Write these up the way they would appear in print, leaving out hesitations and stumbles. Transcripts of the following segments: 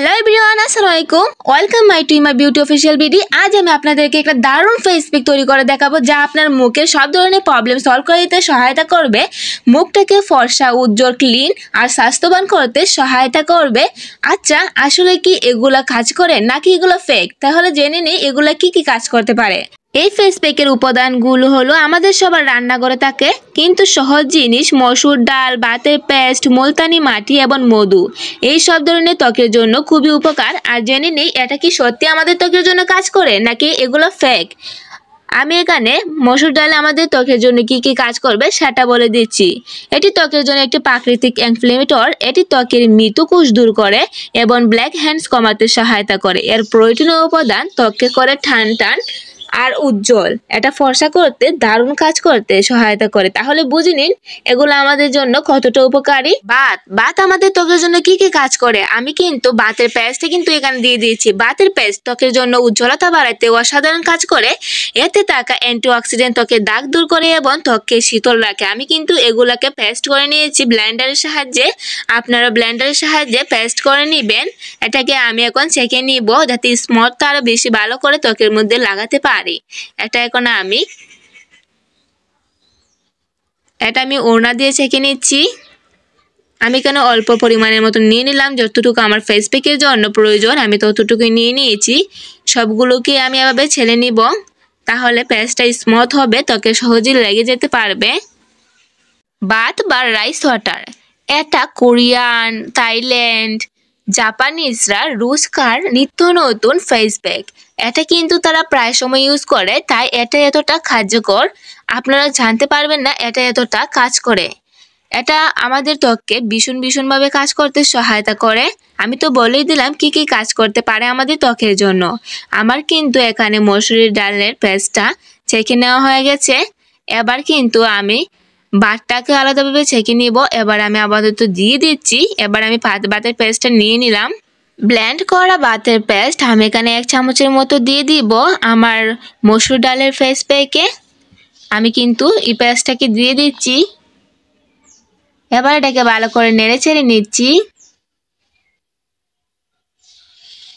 Hello everyone, আসসালামু আলাইকুম। Welcome to my beauty official video. আজ আমি আপনাদেরকে একটা দারুণ ফেস প্যাক তৈরি করে দেখাবো, যা আপনার মুখের সব ধরনের প্রবলেম সলভ করে দিতে সহায়তা করবে, মুখটাকে ফর্সা, উজ্জ্বল, ক্লিন আর স্বাস্থ্যবান করতে সহায়তা করবে। আচ্ছা, আসলে কি এগুলা কাজ করে নাকি এগুলো ফেক? তাহলে জেনে নিই এগুলা কি কি কাজ করতে পারে। এই ফেস প্যাকের উপাদানগুলো হলো আমাদের সবার রান্নাঘরে থাকে কিন্তু সহজ জিনিস: মসুর ডাল, বাতের পেস্ট, মুলতানি মাটি এবং মধু। এই সব ধরনের ত্বকের জন্য খুবই উপকার। আর জেনে নেই এটা কি সত্যি আমাদের ত্বকের জন্য কাজ করে নাকি এগুলো ফেক। আমি এখানে মসুর ডাল আমাদের ত্বকের জন্য কি কি কাজ করবে সেটা বলে দিচ্ছি। এটি ত্বকের জন্য একটি প্রাকৃতিক ইনফ্লেমেটর। এটি ত্বকের মৃত কোষ দূর করে এবং ব্ল্যাক হেডস কমাতে সহায়তা করে। এর প্রয়োজনীয় উপাদান ত্বককে করে টান আর উজ্জ্বল। এটা ফর্সা করতে, দারুণ কাজ করতে সহায়তা করে। তাহলে বুঝে নিন এগুলো আমাদের জন্য কতটা উপকারী। বাত আমাদের ত্বকের জন্য কি কি কাজ করে। আমি কিন্তু বাতের পেস্টে কিন্তু এখানে দিয়ে দিয়েছি। বাতের পেস্ট ত্বকের জন্য উজ্জ্বলতা বাড়াতে অসাধারণ কাজ করে। এতে থাকা অ্যান্টিঅক্সিডেন্ট ত্বকের দাগ দূর করে এবং ত্বককে শীতল রাখে। আমি কিন্তু এগুলাকে পেস্ট করে নিয়েছি ব্লেন্ডারের সাহায্যে। আপনারা ব্লেন্ডারের সাহায্যে পেস্ট করে নেবেন। এটাকে আমি এখন ছেঁকে নিব, যাতে স্মুথটা আরো বেশি ভালো করে ত্বকের মধ্যে লাগাতে পারি। এটা এখন আমি ওড়না দিয়ে ছেঁকে নিচ্ছি। আমি কেন অল্প পরিমাণের মতো নিয়ে নিলাম, যতটুকু আমার ফেস প্যাকের জন্য প্রয়োজন আমি ততটুকু নিয়ে নিয়েছি। সবগুলোকে আমি এভাবে ছেলে নিব, তাহলে পেস্টটা স্মুথ হবে, ত্বকে সহজেই লেগে যেতে পারবে। বাথ বা রাইস ওয়াটার, এটা কোরিয়ান, থাইল্যান্ড, জাপানিজরা রুশকার নিত্য নতুন ফেস প্যাক। এটা কিন্তু তারা প্রায় সময় ইউজ করে, তাই এটা এতটা কার্যকর। আপনারা জানতে পারবেন না এটা এতটা কাজ করে। এটা আমাদের ত্বককে ভীষণভাবে কাজ করতে সহায়তা করে। আমি তো বলেই দিলাম কি কি কাজ করতে পারে আমাদের ত্বকের জন্য। আমার কিন্তু এখানে মসুরির ডালের পেস্টটা ছেঁকে নেওয়া হয়ে গেছে। এবার কিন্তু আমি বাতটাকে আলাদাভাবে ছেঁকে নিব। এবার আমি আপাতত দিয়ে দিচ্ছি। এবার আমি বাতের পেস্টটা নিয়ে নিলাম। ব্লেন্ড করা বাতের পেস্ট আমি এখানে 1 চামচের মতো দিয়ে দিব আমার মসুর ডালের ফেস প্যাকে। আমি কিন্তু এই পেস্টটাকে দিয়ে দিচ্ছি। এবার এটাকে ভালো করে নেড়ে চেড়ে নিচ্ছি।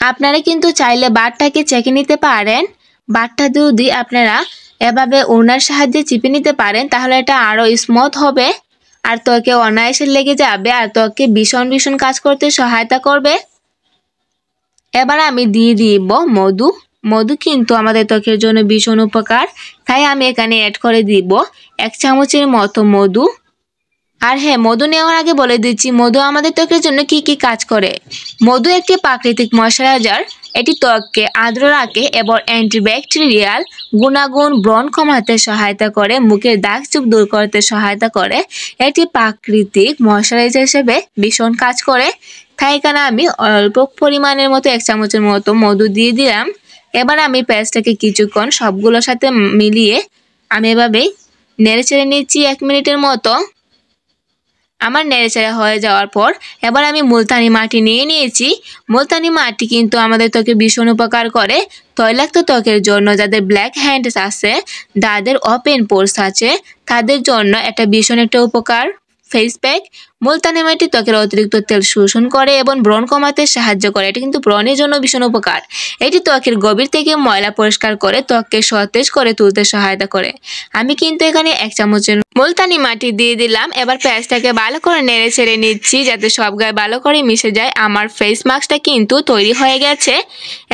আপনারা কিন্তু চাইলে বাতটাকে ছেঁকে নিতে পারেন। বাতটা যদি আপনারা এভাবে ওড়নার সাহায্যে চিপে নিতে পারেন, তাহলে এটা আরো স্মুথ হবে আর ত্বকে অনায়াসে লেগে যাবে আর ত্বককে ভীষণ কাজ করতে সহায়তা করবে। এবার আমি দিয়ে দিব মধু। মধু কিন্তু আমাদের ত্বকের জন্য ভীষণ উপকার, তাই আমি এখানে অ্যাড করে দিব 1 চামচের মতো মধু। আর হ্যাঁ, মধু নেওয়ার আগে বলে দিচ্ছি মধু আমাদের ত্বকের জন্য কি কি কাজ করে। মধু একটি প্রাকৃতিক ময়শ্চারাইজার। এটি ত্বককে আর্দ্র রাখে এবং অ্যান্টিব্যাকটেরিয়াল গুণাগুণ ব্রণ কমাতে সহায়তা করে, মুখের দাগ চুপ দূর করতে সহায়তা করে। এটি প্রাকৃতিক ময়শ্চারাইজার হিসেবে ভীষণ কাজ করে। তাই এখানে আমি অল্প পরিমাণের মতো 1 চামচের মতো মধু দিয়ে দিলাম। এবার আমি পেস্টটাকে কিছুক্ষণ সবগুলোর সাথে মিলিয়ে আমি এভাবেই নেড়ে চেড়ে নিচ্ছি 1 মিনিটের মতো। আমার নেড়েচেড়ে হয়ে যাওয়ার পর এবার আমি মুলতানি মাটি নিয়ে নিয়েছি। মুলতানি মাটি কিন্তু আমাদের ত্বকে ভীষণ উপকার করে। তৈলাক্ত ত্বকের জন্য, যাদের ব্ল্যাক হেডস আছে, যাদের ওপেন পোরস আছে, তাদের জন্য এটা ভীষণ একটা উপকার ফেস প্যাক। মুলতানি মাটি ত্বকের অতিরিক্ত তেল শোষণ করে এবং ব্রণ কমাতে সাহায্য করে। এটা কিন্তু ব্রণের জন্য ভীষণ উপকার। এটি ত্বকের গভীর থেকে ময়লা পরিষ্কার করে ত্বককে সতেজ করে তুলতে সহায়তা করে। আমি কিন্তু এখানে 1 চামচের মুলতানি মাটি দিয়ে দিলাম। এবার পেস্টটাকে ভালো করে নেড়ে ছেড়ে নিচ্ছি, যাতে সব গায়ে ভালো করে মিশে যায়। আমার ফেস মাস্কটা কিন্তু তৈরি হয়ে গেছে।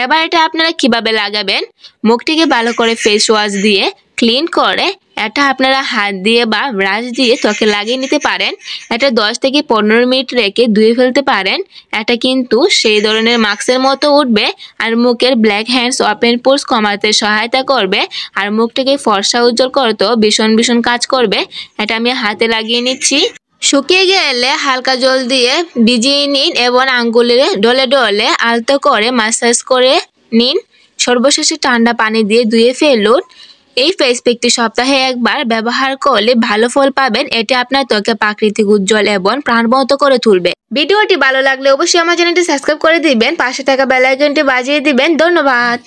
এবার এটা আপনারা কিভাবে লাগাবেন, মুখটিকে ভালো করে ফেস ওয়াশ দিয়ে ক্লিন করে এটা আপনারা হাত দিয়ে বা ব্রাশ দিয়ে ত্বকে লাগিয়ে নিতে পারেন। এটা 10 থেকে 15 মিনিট রেখে ধুয়ে ফেলতে পারেন। এটা কিন্তু সেই ধরনের মাস্কের মতো উঠবে আর মুখের ব্ল্যাক হেডস, ওপেন পোরস কমাতে সহায়তা করবে আর মুখটাকে ফর্সা উজ্জ্বল করতেও ভীষণ কাজ করবে। এটা আমি হাতে লাগিয়ে নিচ্ছি। শুকিয়ে গেলে হালকা জল দিয়ে ভিজিয়ে নিন এবং আঙ্গুলে ডলে আলতো করে মাসাজ করে নিন। সর্বশেষে ঠান্ডা পানি দিয়ে ধুয়ে ফেলুন। এই ফেস প্যাকটি সপ্তাহে একবার ব্যবহার করলে ভালো ফল পাবেন। এটি আপনার ত্বকে প্রাকৃতিক উজ্জ্বল এবং প্রাণবন্ত করে তুলবে। ভিডিওটি ভালো লাগলে অবশ্যই আমার চ্যানেলটি সাবস্ক্রাইব করে দিবেন, পাশে থাকা বেল আইকনটি বাজিয়ে দিবেন। ধন্যবাদ।